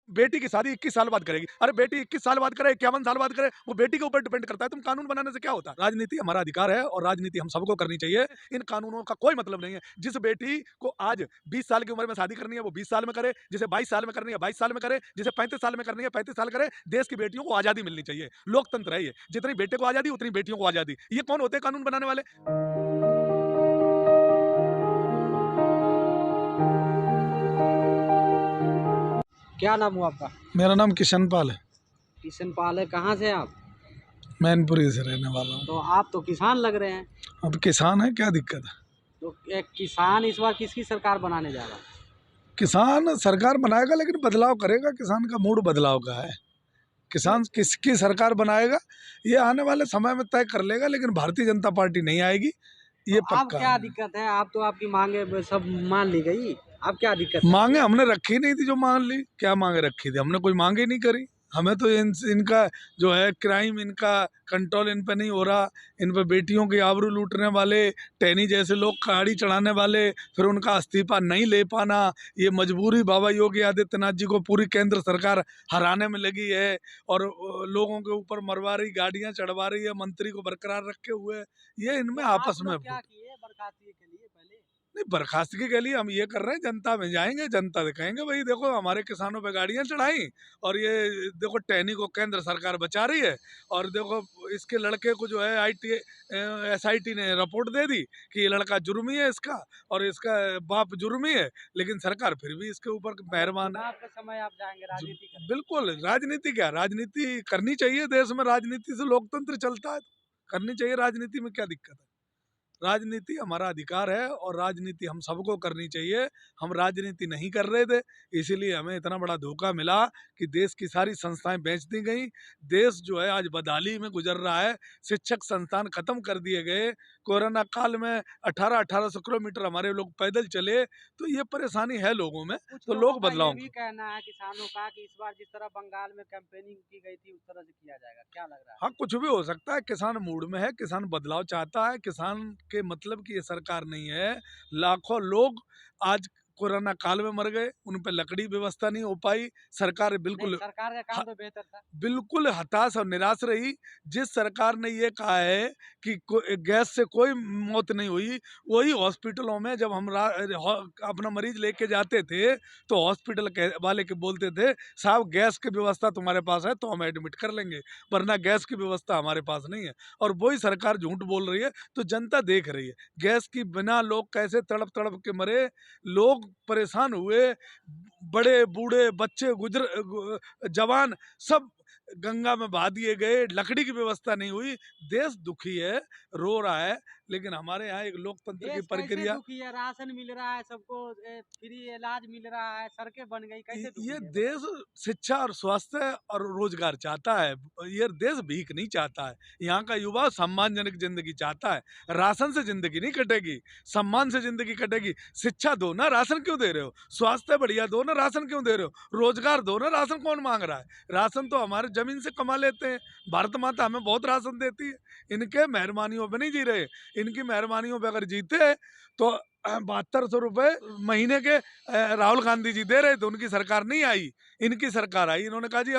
बेटी की शादी 21 साल बाद करेगी। अरे बेटी 21 साल बाद करे, 51 साल बाद करे, वो बेटी के ऊपर डिपेंड करता है। तुम कानून बनाने से क्या होता है? राजनीति हमारा अधिकार है और राजनीति हम सबको करनी चाहिए। इन कानूनों का कोई मतलब नहीं है। जिस बेटी को आज 20 साल की उम्र में शादी करनी है, वो 20 साल में करे, जिसे 22 साल में करनी है, 22 साल में करे, जिसे 35 साल में करनी है, 35 साल करे। देश की बेटियों को आज़ादी मिलनी चाहिए। लोकतंत्र है ये। जितनी बेटे को आज़ादी, उतनी बेटियों को आज़ादी। ये कौन होते हैं कानून बनाने वाले? क्या नाम हुआ आपका? मेरा नाम किशन पाल है। किशन पाल है। कहाँ से आप? मैनपुरी से रहने वाला हूँ। तो आप तो किसान लग रहे हैं। अब किसान है, क्या दिक्कत है? तो एक किसान इस बार किसकी सरकार बनाने जा रहा है? किसान सरकार बनाएगा, लेकिन बदलाव करेगा। किसान का मूड बदलाव का है। किसान किसकी सरकार बनाएगा ये आने वाले समय में तय कर लेगा, लेकिन भारतीय जनता पार्टी नहीं आएगी, ये तो अब पक्का क्या है। दिक्कत है? आप तो आपकी मांगे सब मान ली गई। अब क्या दिक्कत है? मांगे हमने रखी नहीं थी, जो मान ली। क्या मांगे रखी थी? हमने कोई मांगे नहीं करी। हमें तो इनका जो है क्राइम, इनका कंट्रोल इन पे नहीं हो रहा। इन पे बेटियों की आबरू लूटने वाले, टहनी जैसे लोग गाड़ी चढ़ाने वाले, फिर उनका इस्तीफा नहीं ले पाना, ये मजबूरी बाबा योगी आदित्यनाथ जी को पूरी केंद्र सरकार हराने में लगी है। और लोगों के ऊपर मरवा रही, गाड़ियां चढ़वा रही है, मंत्री को बरकरार रखे हुए। ये इनमें तो आप आपस में लोग क्या किए बर्खास्तगी के लिए पहले? नहीं, बर्खास्तगी के लिए हम ये कर रहे हैं, जनता में जाएंगे, जनता दिखाएंगे भाई देखो हमारे किसानों पे गाड़ियां चढ़ाई, और ये देखो टहनी को केंद्र सरकार बचा रही है। और देखो इसके लड़के को जो है SIT ने रिपोर्ट दे दी कि ये लड़का जुर्मी है इसका, और इसका बाप जुर्मी है, लेकिन सरकार फिर भी इसके ऊपर मेहरबान है। चुनाव के समय आप जाएंगे राजनीति करेंगे? बिल्कुल। राजनीति क्या, राजनीति करनी चाहिए देश में। राजनीति से लोकतंत्र चलता है, करनी चाहिए। राजनीति में क्या दिक्कत है? राजनीति हमारा अधिकार है और राजनीति हम सबको करनी चाहिए। हम राजनीति नहीं कर रहे थे, इसीलिए हमें इतना बड़ा धोखा मिला कि देश की सारी संस्थाएं बेच दी गई। देश जो है आज बदहाली में गुजर रहा है। शिक्षक संस्थान खत्म कर दिए गए। कोरोना काल में 1800 किलोमीटर हमारे लोग पैदल चले। तो ये परेशानी है लोगों में, कुछ तो लोगों लोग का बदलाव। ये भी कहना है किसानों का कि इस बार जिस तरह बंगाल में कैंपेनिंग की गई थी उस तरह से किया जाएगा। क्या लग रहा है? हाँ, कुछ भी हो सकता है। किसान मूड में है, किसान बदलाव चाहता है। किसान के मतलब की ये सरकार नहीं है। लाखों लोग आज कोरोना काल में मर गए, उन पे लकड़ी व्यवस्था नहीं हो पाई। सरकार नहीं, बिल्कुल सरकार का काम तो बेहतर था। बिल्कुल हताश और निराश रही। जिस सरकार ने ये कहा है कि गैस से कोई मौत नहीं हुई, वही हॉस्पिटलों में जब हम अपना मरीज लेके जाते थे, तो हॉस्पिटल वाले के बोलते थे साहब गैस की व्यवस्था तुम्हारे पास है तो हम एडमिट कर लेंगे, वरना गैस की व्यवस्था हमारे पास नहीं है। और वही सरकार झूठ बोल रही है, तो जनता देख रही है गैस की बिना लोग कैसे तड़प तड़प के मरे। लोग परेशान हुए, बड़े बूढ़े बच्चे जवान सब गंगा में बहा दिए गए। लकड़ी की व्यवस्था नहीं हुई। देश दुखी है, रो रहा है, लेकिन हमारे यहाँ एक लोकतंत्र की देश कैसे प्रक्रिया। दुखी है? राशन मिल रहा है सबको, फ्री इलाज मिल रहा है, सड़कें बन गई, कैसे दुखी ये है? देश शिक्षा और स्वास्थ्य और रोजगार चाहता है। ये देश भीख नहीं चाहता है। यहाँ का युवा सम्मानजनक जिंदगी चाहता है। राशन से जिंदगी नहीं कटेगी, सम्मान से जिंदगी कटेगी। शिक्षा दो ना, राशन क्यों दे रहे हो? स्वास्थ्य बढ़िया दो ना, राशन क्यों दे रहे हो? रोजगार दो ना, राशन कौन मांग रहा है? राशन तो हमारे जमीन से कमा लेते हैं। भारत माता हमें बहुत राशन देती है। इनके मेहरबानियों पे नहीं जी रहे। इनकी मेहरबानियों पे अगर जीते तो 7200 रुपए महीने के राहुल गांधी जी दे रहे थे, उनकी सरकार नहीं आई, इनकी सरकार आई। इन्होंने कहा जी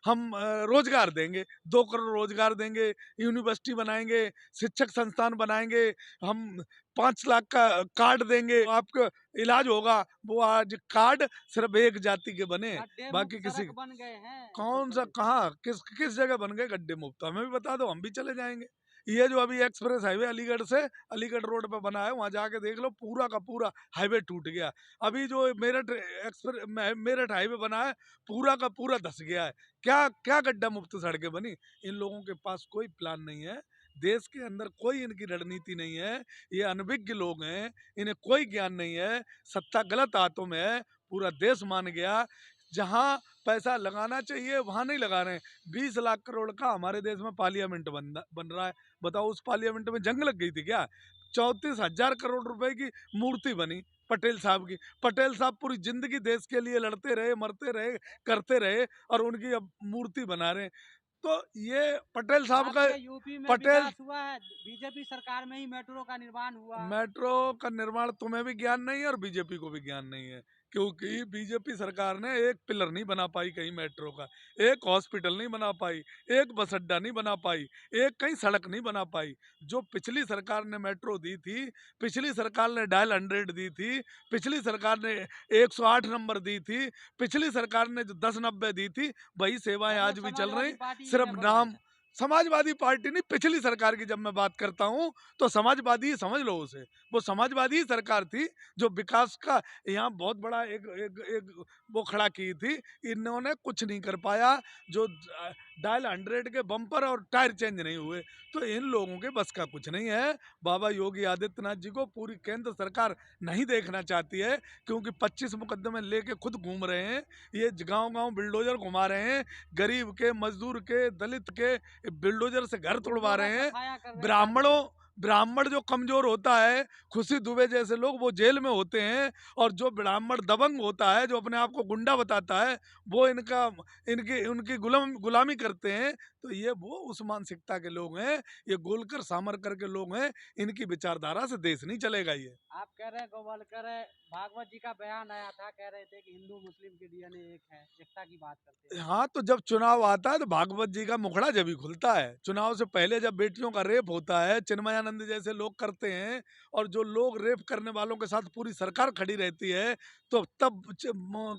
हम रोजगार देंगे, 2 करोड़ रोजगार देंगे, यूनिवर्सिटी बनाएंगे, शिक्षक संस्थान बनाएंगे, हम 5 लाख का कार्ड देंगे, आपका इलाज होगा। वो आज कार्ड सिर्फ एक जाति के बने, गड्ढे बाकी मुक्त किसी सड़क बन गए हैं उत्तर कौन सा, प्रदेश। कहाँ, किस जगह बन गए गड्ढे मुक्त? हमें भी बता दो, हम भी चले जाएंगे। ये जो अभी एक्सप्रेस हाईवे अलीगढ़ से अलीगढ़ रोड पे बना है, वहां जाके देख लो, पूरा का पूरा हाईवे टूट गया। अभी जो मेरठ हाईवे बना है, पूरा का पूरा धस गया है। क्या क्या गड्ढा मुक्त सड़कें बनी? इन लोगों के पास कोई प्लान नहीं है। देश के अंदर कोई इनकी रणनीति नहीं है। ये अनभिज्ञ लोग हैं, इन्हें कोई ज्ञान नहीं है। सत्ता गलत हाथों में है, पूरा देश मान गया। जहां पैसा लगाना चाहिए वहां नहीं लगा रहे हैं। 20 लाख करोड़ का हमारे देश में पार्लियामेंट बन रहा है। बताओ उस पार्लियामेंट में जंग लग गई थी क्या? 34,000 करोड़ रुपए की मूर्ति बनी पटेल साहब की। पटेल साहब पूरी जिंदगी देश के लिए लड़ते रहे, मरते रहे, करते रहे, और उनकी अब मूर्ति बना रहे हैं। तो ये पटेल साहब का, आपके यूपी में पटेल विकास हुआ है? बीजेपी सरकार में ही मेट्रो का निर्माण हुआ। मेट्रो का निर्माण तुम्हें भी ज्ञान नहीं है और बीजेपी को भी ज्ञान नहीं है, क्योंकि बीजेपी सरकार ने एक पिलर नहीं बना पाई कहीं मेट्रो का, एक हॉस्पिटल नहीं बना पाई, एक बस अड्डा नहीं बना पाई, एक कहीं सड़क नहीं बना पाई। जो पिछली सरकार ने मेट्रो दी थी, पिछली सरकार ने डायल 100 दी थी, पिछली सरकार ने 108 नंबर दी थी, पिछली सरकार ने जो 1090 दी थी, वही सेवाएं आज मतलब भी चल रही। समाजवादी पार्टी ही सिर्फ है बड़े भाई नाम साहब। समाजवादी पार्टी नहीं, पिछली सरकार की जब मैं बात करता हूँ तो समाजवादी ही समझ लो उसे। वो समाजवादी ही सरकार थी जो विकास का यहाँ बहुत बड़ा एक वो खड़ा की थी। इन्होंने कुछ नहीं कर पाया। जो डायल 100 के बम्पर और टायर चेंज नहीं हुए, तो इन लोगों के बस का कुछ नहीं है। बाबा योगी आदित्यनाथ जी को पूरी केंद्र सरकार नहीं देखना चाहती है, क्योंकि 25 मुकदमे लेके खुद घूम रहे हैं। ये गांव गांव बिल्डोजर घुमा रहे हैं, गरीब के, मजदूर के, दलित के बिल्डोजर से घर तोड़वा गुंडों का रहे हैं। सफाया कर रहे हैं खाली। ब्राह्मणों ब्राह्मण जो कमजोर होता है, खुशी दुबे जैसे लोग वो जेल में होते हैं, और जो ब्राह्मण दबंग होता है, जो अपने आप को गुंडा बताता है, वो इनका इनकी उनकी गुलामी करते हैं। तो ये वो उस मानसिकता के लोग हैं, ये गोलकर सामरकर के लोग हैं। इनकी विचारधारा से देश नहीं चलेगा ये। आप कह रहे हैं गोवलकर है, भागवत जी का बयान आया था, कह रहे थे कि हिंदू मुस्लिम की डीएनए एक है, एकता की बात करते हैं। हाँ, तो जब चुनाव आता है तो भागवत जी का मुखड़ा जब ही खुलता है। चुनाव से पहले जब बेटियों का रेप होता है, चिन्मयानंद जैसे लोग करते हैं, और जो लोग रेप करने वालों के साथ पूरी सरकार खड़ी रहती है, तो तब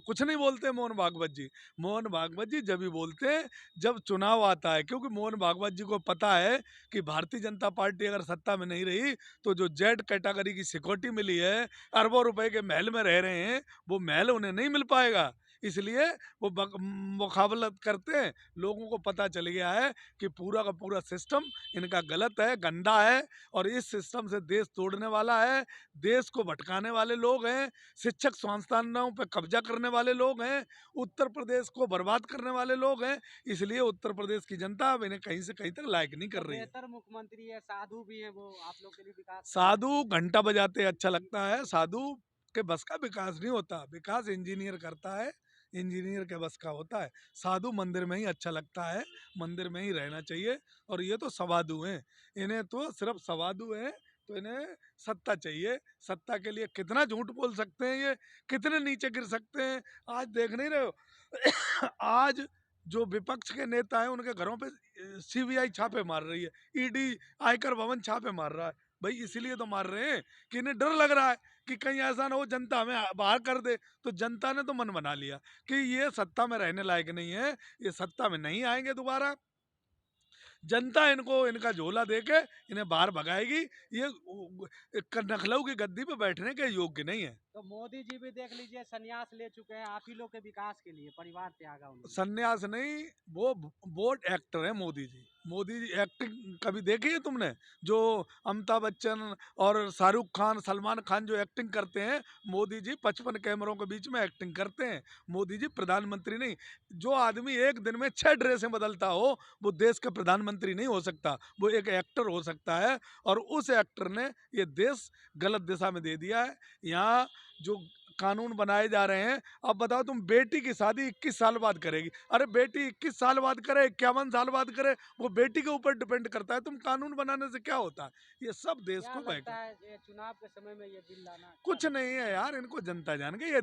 कुछ नहीं बोलते मोहन भागवत जी। मोहन भागवत जी जब ही बोलते हैं जब चुनाव आता है, क्योंकि मोहन भागवत जी को पता है कि भारतीय जनता पार्टी अगर सत्ता में नहीं रही तो जो जेड कैटेगरी की सिक्योरिटी मिली है, अरबों रुपए के महल में रह रहे हैं, वो महल उन्हें नहीं मिल पाएगा। इसलिए वो मुकाबलत करते हैं। लोगों को पता चल गया है कि पूरा का पूरा सिस्टम इनका गलत है, गंदा है, और इस सिस्टम से देश तोड़ने वाला है। देश को भटकाने वाले लोग हैं, शिक्षक संस्थानों पे कब्जा करने वाले लोग हैं, उत्तर प्रदेश को बर्बाद करने वाले लोग हैं। इसलिए उत्तर प्रदेश की जनता अब इन्हें कहीं से कहीं तक लायक नहीं तो कर रही है। बेहतर मुख्यमंत्री है, साधु भी है, वो आप लोग के लिए विकास कर रहे हैं। साधु घंटा बजाते अच्छा लगता है, साधु के बस का विकास नहीं होता। विकास इंजीनियर करता है, इंजीनियर के बस का होता है। साधु मंदिर में ही अच्छा लगता है, मंदिर में ही रहना चाहिए। और ये तो सवादु हैं, इन्हें तो सिर्फ सवादु हैं, तो इन्हें सत्ता चाहिए। सत्ता के लिए कितना झूठ बोल सकते हैं, ये कितने नीचे गिर सकते हैं। आज देख नहीं रहे हो आज जो विपक्ष के नेता हैं उनके घरों पे सीबीआई छापे मार रही है, ईडी आयकर भवन छापे मार रहा है। भाई इसीलिए तो मार रहे हैं कि इन्हें डर लग रहा है कि कहीं ऐसा ना हो जनता हमें बाहर कर दे। तो जनता ने तो मन बना लिया कि ये सत्ता में रहने लायक नहीं है, ये सत्ता में नहीं आएंगे दोबारा। जनता इनको इनका झोला देके इन्हें बाहर भगाएगी। ये नखलऊ की गद्दी पे बैठने के योग्य नहीं है। तो मोदी जी भी देख लीजिए संन्यास ले चुके हैं आप ही लोग के विकास के लिए, परिवार त्यागा उन्होंने। संन्यास नहीं, वो बोट एक्टर है मोदी जी। मोदी जी एक्टिंग कभी देखी है तुमने? जो अमिताभ बच्चन और शाहरुख खान, सलमान खान जो एक्टिंग करते हैं, मोदी जी 55 कैमरों के बीच में एक्टिंग करते हैं। मोदी जी प्रधानमंत्री नहीं। जो आदमी एक दिन में 6 ड्रेसें बदलता हो, वो देश का प्रधानमंत्री नहीं हो सकता, वो एक एक्टर हो सकता है। और उस एक्टर ने ये देश गलत दिशा में दे दिया है। यहाँ जो कानून बनाए जा रहे हैं, अब बताओ तुम, बेटी की शादी 21 साल बाद करेगी। अरे बेटी 21 साल बाद करे, 51 साल बाद करे, वो बेटी के ऊपर डिपेंड करता है। तुम कानून बनाने से क्या होता है? ये सब देश क्या को लगता बहका। है ये चुनाव के समय में ये बिल लाना क्या कुछ लगता नहीं है यार, इनको जनता जान गई। ये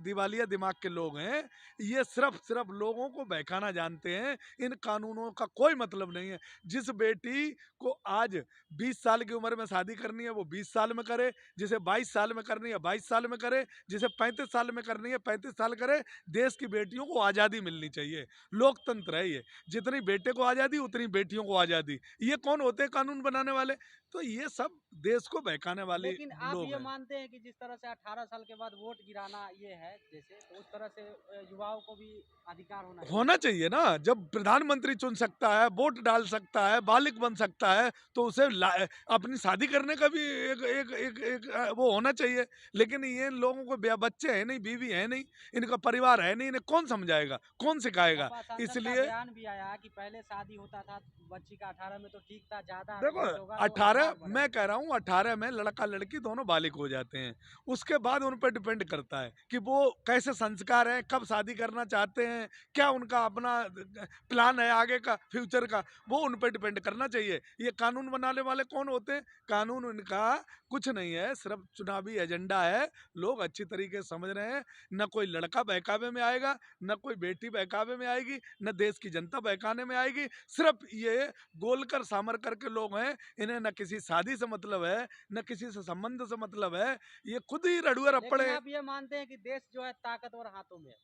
दिवालिया दिमाग के लोग हैं। ये सिर्फ सिर्फ लोगों को बहकाना जानते हैं। इन कानूनों का कोई मतलब नहीं है। जिस बेटी को आज 20 साल की उम्र में शादी करनी है वो 20 साल में करे, जिसे 22 साल में करनी है 22 साल में करे, जिसे 35 साल में करनी है 35 साल करे। देश की बेटियों को आज़ादी मिलनी चाहिए। लोकतंत्र है ये, जितनी बेटे को आज़ादी उतनी बेटियों को आज़ादी। ये कौन होते हैं कानून बनाने वाले? तो ये सब देश को बहकाने वाले लेकिन आप लोग ये हैं। मानते हैं कि जिस तरह से 18 साल के बाद वोट गिराना ये है जैसे, तो उस तरह से युवाओं को भी अधिकार होना चाहिए? होना चाहिए ना। जब प्रधानमंत्री चुन सकता है, वोट डाल सकता है, बालिक बन सकता है, तो उसे अपनी शादी करने का भी एक वो होना चाहिए। लेकिन ये लोगों को बच्चे हैं नहीं, बीवी है नहीं, इनका परिवार है नहीं, इन्हें कौन समझाएगा, कौन सिखाएगा? सपा सांसद का इसलिए बयान भी आया कि पहले शादी होता था बच्ची का 18 में तो ठीक था, ज्यादा देखो, एज होगा तो 18 अधिकार मैं बढ़ेगा। कह रहा हूँ 18 में लड़का लड़की दोनों बालिक हो जाते हैं। उसके बाद उन पर डिपेंड करता है कि वो कैसे संस्कार हैं, कब शादी करना चाहते हैं, क्या उनका अपना प्लान है आगे का, फ्यूचर का, वो उन पर डिपेंड करना चाहिए। ये कानून बनाने वाले कौन होते हैं? कानून इनका कुछ नहीं है, सिर्फ चुनावी एजेंडा है। लोग अच्छी तरीके से समझ रहे हैं। न कोई लड़का बहकावे में आएगा, न कोई बेटी बहकावे में आएगी, न देश की जनता बहकाने में आएगी। सिर्फ ये गोलकर सामरकर के लोग हैं, इन्हें न किसी शादी से मतलब है, न किसी से संबंध से मतलब है। ये खुद ही रड़ुए लेकिन रप्पड़े। आप ये मानते हैं कि देश जो है ताकतवर हाथों में है?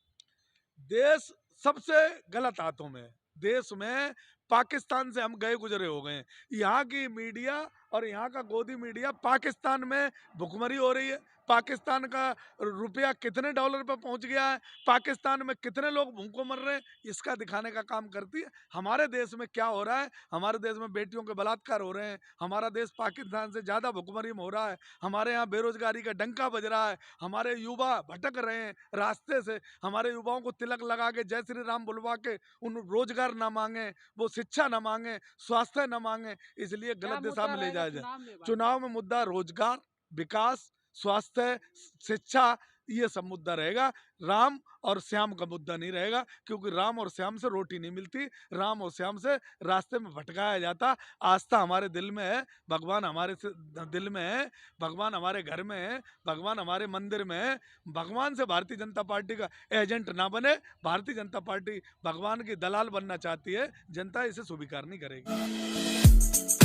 देश सबसे गलत हाथों में है। देश में पाकिस्तान से हम गए गुजरे हो गए हैं। यहाँ की मीडिया और यहाँ का गोदी मीडिया पाकिस्तान में भुखमरी हो रही है। पाकिस्तान का रुपया कितने डॉलर पे पहुंच गया है, पाकिस्तान में कितने लोग भूखों मर रहे हैं, इसका दिखाने का काम करती है। हमारे देश में क्या हो रहा है, हमारे देश में बेटियों के बलात्कार हो रहे हैं, हमारा देश पाकिस्तान से ज़्यादा भुखमरी में हो रहा है, हमारे यहाँ बेरोजगारी का डंका बज रहा है, हमारे युवा भटक रहे हैं रास्ते से, हमारे युवाओं को तिलक लगा के जय श्री राम बुलवा के उन रोजगार ना मांगे, वो शिक्षा ना मांगे, स्वास्थ्य ना मांगे, इसलिए क्या गलत दिशा मुद्दा में ले रहेगा जाया जाए। चुनाव में भाई? चुनाव में मुद्दा रोजगार, विकास, स्वास्थ्य, शिक्षा, ये सब मुद्दा रहेगा। राम और श्याम का मुद्दा नहीं रहेगा, क्योंकि राम और श्याम से रोटी नहीं मिलती, राम और श्याम से रास्ते में भटकाया जाता। आस्था हमारे दिल में है, भगवान हमारे दिल में है, भगवान हमारे घर में है, भगवान हमारे मंदिर में है। भगवान से भारतीय जनता पार्टी का एजेंट ना बने। भारतीय जनता पार्टी भगवान की दलाल बनना चाहती है, जनता इसे स्वीकार नहीं करेगी।